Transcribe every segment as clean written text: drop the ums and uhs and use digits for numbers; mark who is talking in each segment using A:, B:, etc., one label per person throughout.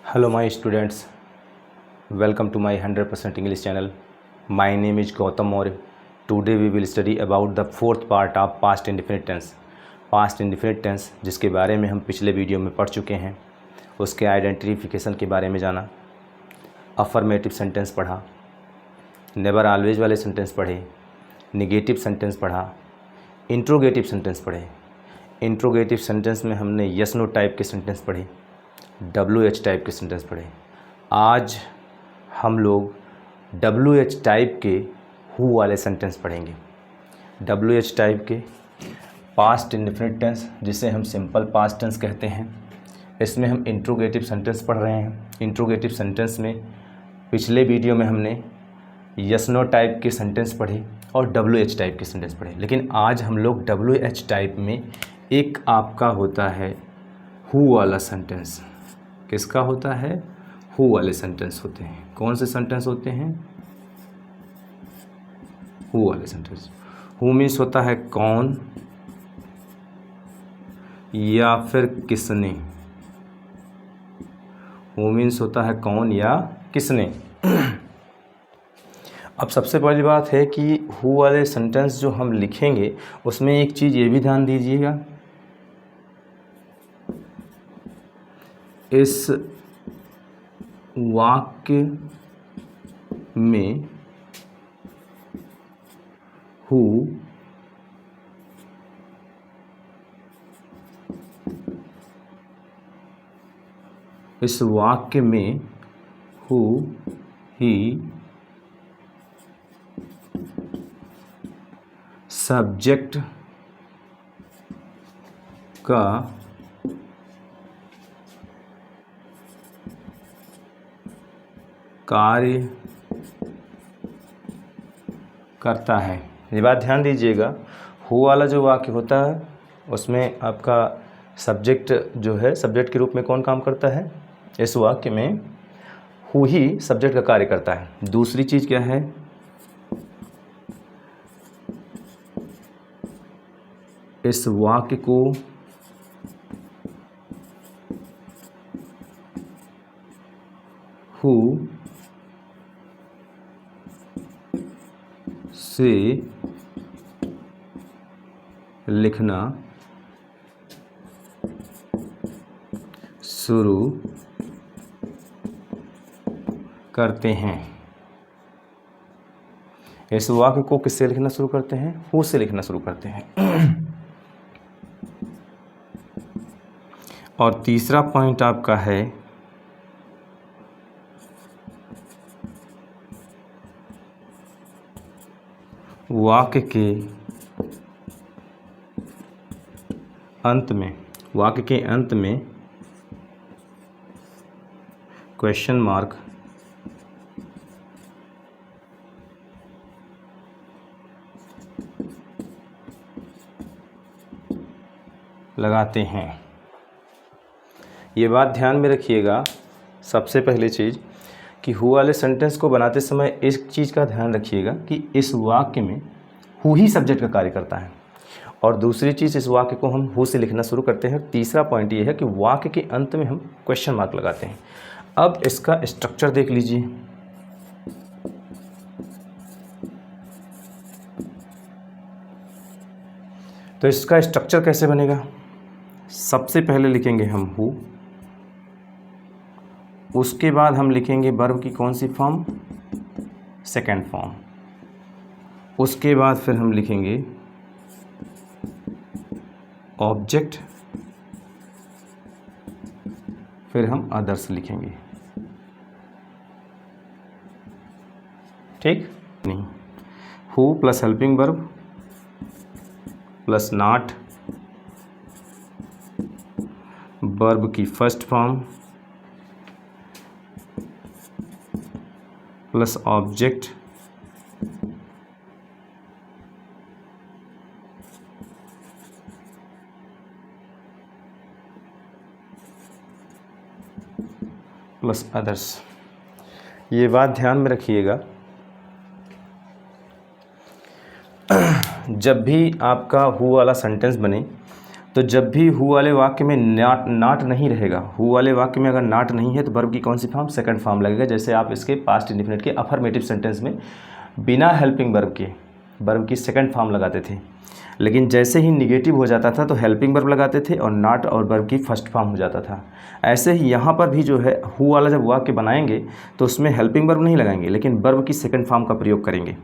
A: Hello my students, welcome to my 100% English channel. My name is Gautam Maurya. Today we will study about the fourth part of past indefinite tense. Past indefinite tense जिसके बारे में हम पिछले video में पढ़ चुके हैं, उसके आइडेंटिफिकेशन के बारे में जाना, अफर्मेटिव सेंटेंस पढ़ा, नेवर ऑलवेज वाले सेंटेंस पढ़े, निगेटिव सेंटेंस पढ़ा, इंट्रोगेटिव सेंटेंस पढ़े। इंट्रोगेटिव सेंटेंस में हमने यस नो टाइप के सेंटेंस पढ़े, WH टाइप के सेंटेंस पढ़े। आज हम लोग WH टाइप के हु वाले सेंटेंस पढ़ेंगे। WH टाइप के पास्ट इंडेफिनिट टेंस, जिसे हम सिंपल पास्ट टेंस कहते हैं, इसमें हम इंट्रोगेटिव सेंटेंस पढ़ रहे हैं। इंट्रोगेटिव सेंटेंस में पिछले वीडियो में हमने यस नो टाइप के सेंटेंस पढ़े और WH टाइप के सेंटेंस पढ़े, लेकिन आज हम लोग WH टाइप में एक आपका होता है हु वाला सेंटेंस। किसका होता है? हु वाले सेंटेंस होते हैं। कौन से सेंटेंस होते हैं? हु वाले सेंटेंस। हु मीन्स होता है कौन या फिर किसने। हु मीन्स होता है कौन या किसने। अब सबसे पहली बात है कि हु वाले सेंटेंस जो हम लिखेंगे उसमें एक चीज़ ये भी ध्यान दीजिएगा, इस वाक्य में हु इस वाक्य में हु ही सब्जेक्ट का कार्य करता है। ये बात ध्यान दीजिएगा, हु वाला जो वाक्य होता है उसमें आपका सब्जेक्ट जो है, सब्जेक्ट के रूप में कौन काम करता है? इस वाक्य में हु ही सब्जेक्ट का कार्य करता है। दूसरी चीज़ क्या है? इस वाक्य को हु से लिखना शुरू करते हैं। इस वाक्य को किससे लिखना शुरू करते हैं? हु से लिखना शुरू करते हैं। और तीसरा पॉइंट आपका है वाक्य के अंत में क्वेश्चन मार्क लगाते हैं। ये बात ध्यान में रखिएगा। सबसे पहली चीज़ कि हु वाले सेंटेंस को बनाते समय इस चीज़ का ध्यान रखिएगा कि इस वाक्य में हु ही सब्जेक्ट का कार्य करता है। और दूसरी चीज़, इस वाक्य को हम हु से लिखना शुरू करते हैं। तीसरा पॉइंट ये है कि वाक्य के अंत में हम क्वेश्चन मार्क लगाते हैं। अब इसका स्ट्रक्चर देख लीजिए। तो इसका स्ट्रक्चर कैसे बनेगा? सबसे पहले लिखेंगे हम हु, उसके बाद हम लिखेंगे वर्ब की कौन सी फॉर्म? Second form. उसके बाद फिर हम लिखेंगे ऑब्जेक्ट, फिर हम अदर्स लिखेंगे। ठीक नहीं? Who plus helping verb plus not, verb की first form plus object plus others. ये बात ध्यान में रखिएगा, जब भी आपका हु वाला सेंटेंस बने तो जब भी हु वाले वाक्य में नाट नहीं रहेगा, हु वाले वाक्य में अगर नाट नहीं है तो वर्ब की कौन सी फॉर्म, सेकंड फॉर्म लगेगा। जैसे आप इसके पास्ट इंडेफिनिट के अफर्मेटिव सेंटेंस में बिना हेल्पिंग वर्ब के वर्ब की सेकंड फॉर्म लगाते थे, लेकिन जैसे ही निगेटिव हो जाता था तो हेल्पिंग वर्ब लगाते थे और नॉट और वर्ब की फर्स्ट फॉर्म हो जाता था। ऐसे ही यहाँ पर भी जो है हु वाला जब वाक्य बनाएंगे तो उसमें हेल्पिंग वर्ब नहीं लगाएंगे, लेकिन वर्ब की सेकंड फॉर्म का प्रयोग करेंगे।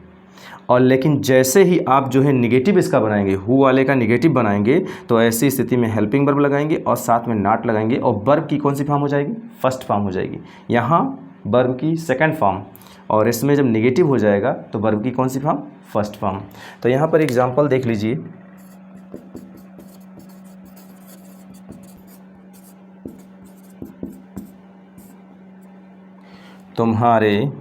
A: और लेकिन जैसे ही आप जो है निगेटिव इसका बनाएंगे, हु वाले का निगेटिव बनाएंगे, तो ऐसी स्थिति में हेल्पिंग वर्ब लगाएंगे और साथ में नॉट लगाएंगे और वर्ब की कौन सी फॉर्म हो जाएगी, फर्स्ट फॉर्म हो जाएगी। यहाँ वर्ब की सेकंड फॉर्म, और इसमें जब निगेटिव हो जाएगा तो वर्ब की कौन सी फॉर्म, फर्स्ट फॉर्म। तो यहाँ पर एग्जाम्पल देख लीजिए, तुम्हारे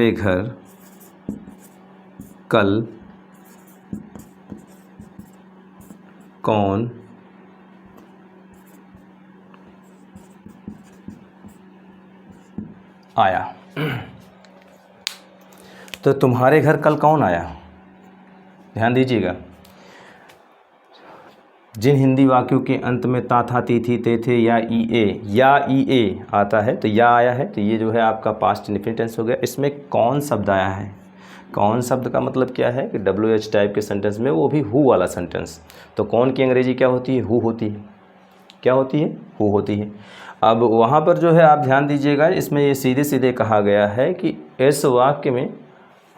A: घर कल कौन आया। तो तुम्हारे घर कल कौन आया, ध्यान दीजिएगा। जिन हिंदी वाक्यों के अंत में ता था ती थी ते थे या ई ए आता है, तो या आया है, तो ये जो है आपका पास्ट इंडेफिनिट टेंस हो गया। इसमें कौन शब्द आया है, कौन शब्द का मतलब क्या है कि WH टाइप के सेंटेंस में, वो भी हु वाला सेंटेंस। तो कौन की अंग्रेजी क्या होती है, हु होती है। क्या होती है, हु होती है। अब वहाँ पर जो है आप ध्यान दीजिएगा, इसमें ये सीधे सीधे कहा गया है कि इस वाक्य में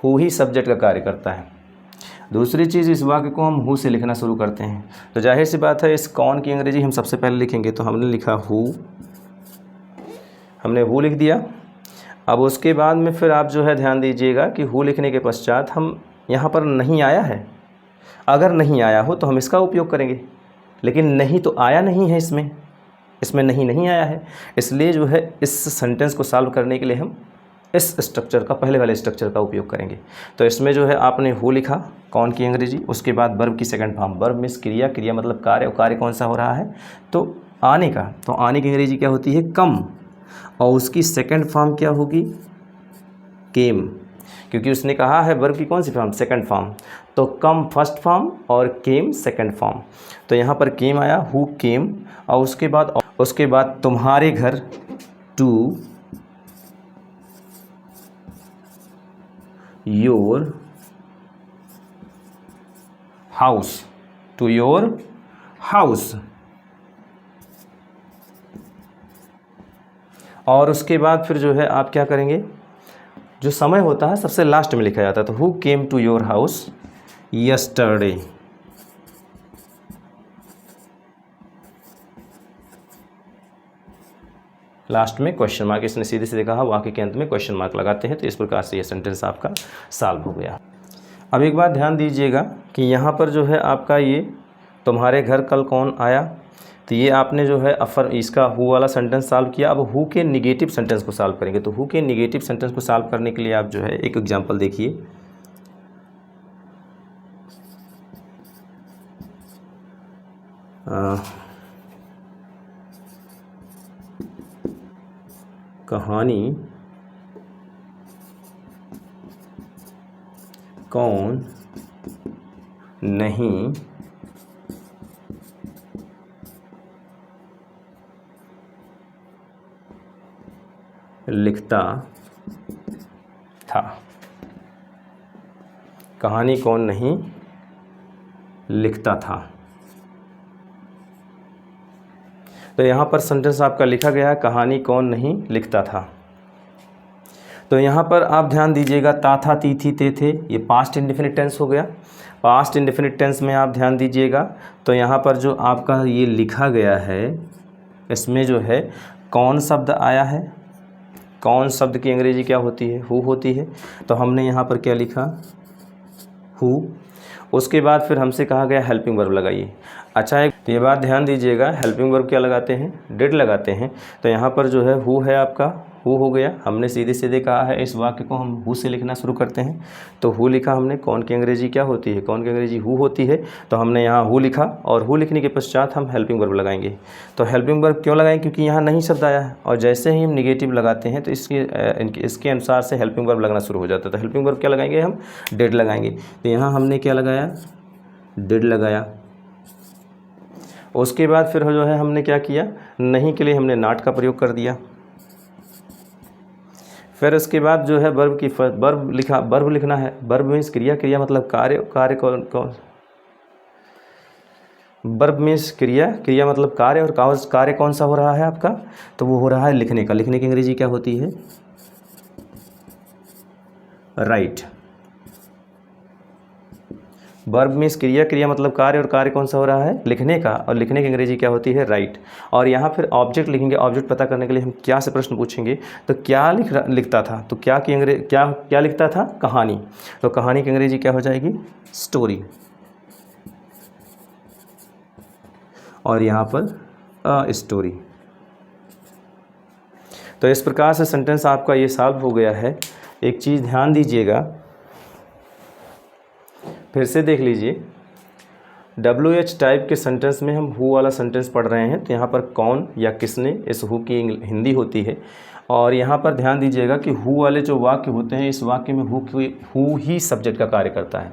A: हु ही सब्जेक्ट का कार्य करता है। दूसरी चीज़, इस वाक्य को हम हु से लिखना शुरू करते हैं, तो जाहिर सी बात है इस कौन की अंग्रेजी हम सबसे पहले लिखेंगे। तो हमने लिखा हु, हमने हु लिख दिया। अब उसके बाद में फिर आप जो है ध्यान दीजिएगा कि हु लिखने के पश्चात हम यहाँ पर नहीं आया है, अगर नहीं आया हो तो हम इसका उपयोग करेंगे, लेकिन नहीं तो आया नहीं है, इसमें नहीं आया है, इसलिए जो है इस सेंटेंस को सॉल्व करने के लिए हम इस स्ट्रक्चर का, पहले वाले स्ट्रक्चर का उपयोग करेंगे। तो इसमें जो है आपने हु लिखा, कौन की अंग्रेजी, उसके बाद वर्ब की सेकंड फॉर्म। वर्ब मीन्स क्रिया, क्रिया मतलब कार्य, और कार्य कौन सा हो रहा है, तो आने का। तो आने की अंग्रेजी क्या होती है, कम, और उसकी सेकंड फॉर्म क्या होगी, केम, क्योंकि उसने कहा है वर्ब की कौन सी फॉर्म, सेकंड फॉर्म। तो कम फर्स्ट फॉर्म और केम सेकंड फॉर्म। तो यहाँ पर केम आया, हु केम, और उसके बाद तुम्हारे घर, to your house, to your house. और उसके बाद फिर जो है आप क्या करेंगे, जो समय होता है सबसे लास्ट में लिखा जाता है। तो who came to your house yesterday. Last में क्वेश्चन मार्क, इसने सीधे सीधे कहा, वाक्य के अंत में क्वेश्चन मार्क लगाते हैं। तो इस प्रकार से ये सेंटेंस आपका सॉल्व हो गया। अब एक बात ध्यान दीजिएगा कि यहाँ पर जो है आपका ये तुम्हारे घर कल कौन आया, तो ये आपने जो है इसका हु वाला सेंटेंस सॉल्व किया। अब हु के निगेटिव सेंटेंस को सॉल्व करेंगे। तो हु के निगेटिव सेंटेंस को सॉल्व करने के लिए आप जो है एक एग्जांपल देखिए, कहानी कौन नहीं लिखता था, कहानी कौन नहीं लिखता था। तो यहाँ पर सेंटेंस आपका लिखा गया है, कहानी कौन नहीं लिखता था। तो यहाँ पर आप ध्यान दीजिएगा, ता था ती थी ते थे, ये पास्ट इंडेफिनिट टेंस हो गया। पास्ट इंडेफिनिट टेंस में आप ध्यान दीजिएगा, तो यहाँ पर जो आपका ये लिखा गया है, इसमें जो है कौन शब्द आया है, कौन शब्द की अंग्रेजी क्या होती है, हु होती है। तो हमने यहाँ पर क्या लिखा, हु। उसके बाद फिर हमसे कहा गया हेल्पिंग वर्ब लगाइए। अच्छा, एक ये बात ध्यान दीजिएगा, हेल्पिंग वर्ब क्या लगाते हैं, डिड लगाते हैं। तो यहाँ पर जो है हु है आपका, हु हो गया, हमने सीधे सीधे कहा है इस वाक्य को हम हु से लिखना शुरू करते हैं, तो हु लिखा हमने। कौन की अंग्रेजी क्या होती है, कौन की अंग्रेजी हु होती है, तो हमने यहाँ हु लिखा और हु लिखने के पश्चात हम हेल्पिंग वर्ब लगाएंगे। तो हेल्पिंग वर्ब क्यों लगाएंगे, क्योंकि यहाँ नहीं शब्द आया है और जैसे ही हम निगेटिव लगाते हैं तो इसके अनुसार से हेल्पिंग वर्ब लगना शुरू हो जाता है। तो हेल्पिंग वर्ब क्या लगाएंगे, हम डिड लगाएंगे। तो यहाँ हमने क्या लगाया, डिड लगाया। उसके बाद फिर जो है हमने क्या किया, नहीं के लिए हमने नॉट का प्रयोग कर दिया। फिर उसके बाद जो है वर्ब लिखना है। वर्ब मीन्स क्रिया, क्रिया मतलब कार्य, कार्य कौन वर्ब मीन्स क्रिया, क्रिया मतलब कार्य, और कार्य कौन सा हो रहा है आपका, तो वो हो रहा है लिखने का। लिखने की अंग्रेजी क्या होती है, राइट। वर्ब मीन्स क्रिया, क्रिया मतलब कार्य, और कार्य कौन सा हो रहा है, लिखने का, और लिखने की अंग्रेजी क्या होती है, राइट। और यहाँ फिर ऑब्जेक्ट लिखेंगे। ऑब्जेक्ट पता करने के लिए हम क्या से प्रश्न पूछेंगे, तो क्या लिखता था, तो क्या की क्या लिखता था, कहानी। तो कहानी की अंग्रेजी क्या हो जाएगी, स्टोरी। और यहाँ पर स्टोरी। तो इस प्रकार से सेंटेंस आपका ये सॉल्व हो गया है। एक चीज़ ध्यान दीजिएगा, फिर से देख लीजिए। WH टाइप के सेंटेंस में हम हु वाला सेंटेंस पढ़ रहे हैं, तो यहाँ पर कौन या किसने, इस हु की हिंदी होती है। और यहाँ पर ध्यान दीजिएगा कि हु वाले जो वाक्य होते हैं, इस वाक्य में हु ही सब्जेक्ट का कार्य करता है,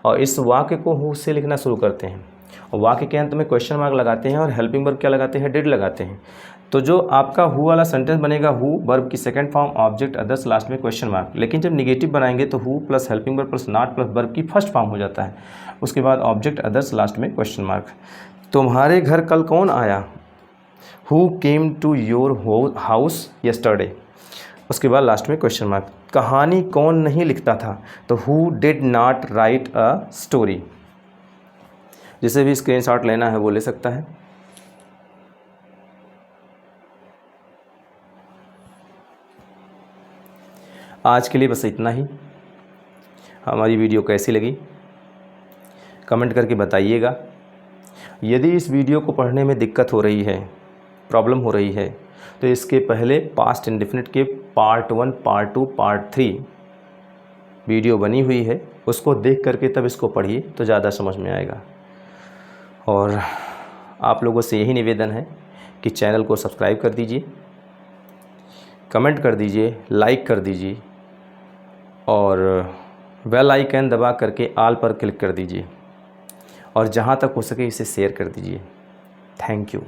A: और इस वाक्य को हु से लिखना शुरू करते हैं, और वाक्य के अंत में क्वेश्चन मार्क लगाते हैं, और हेल्पिंग वर्ब क्या लगाते हैं, डिड लगाते हैं। तो जो आपका हु वाला सेंटेंस बनेगा, हु वर्ब की second form, object others, last में क्वेश्चन मार्क। लेकिन जब निगेटिव बनाएंगे तो who plus helping verb plus not plus verb की फर्स्ट फॉर्म हो जाता है, उसके बाद ऑब्जेक्ट अदर्स, लास्ट में क्वेश्चन मार्क। तुम्हारे घर कल कौन आया, who came to your house yesterday, उसके बाद लास्ट में क्वेश्चन मार्क। कहानी कौन नहीं लिखता था, तो who did not right a story. जिसे भी स्क्रीनशॉट लेना है वो ले सकता है। आज के लिए बस इतना ही। हमारी वीडियो कैसी लगी कमेंट करके बताइएगा। यदि इस वीडियो को पढ़ने में दिक्कत हो रही है, प्रॉब्लम हो रही है, तो इसके पहले पास्ट इंडेफिनिट के पार्ट 1, पार्ट 2, पार्ट 3 वीडियो बनी हुई है, उसको देख करके तब इसको पढ़िए तो ज़्यादा समझ में आएगा। और आप लोगों से यही निवेदन है कि चैनल को सब्सक्राइब कर दीजिए, कमेंट कर दीजिए, लाइक कर दीजिए, और बेल आइकन दबा करके ऑल पर क्लिक कर दीजिए, और जहाँ तक हो सके इसे शेयर कर दीजिए। Thank you.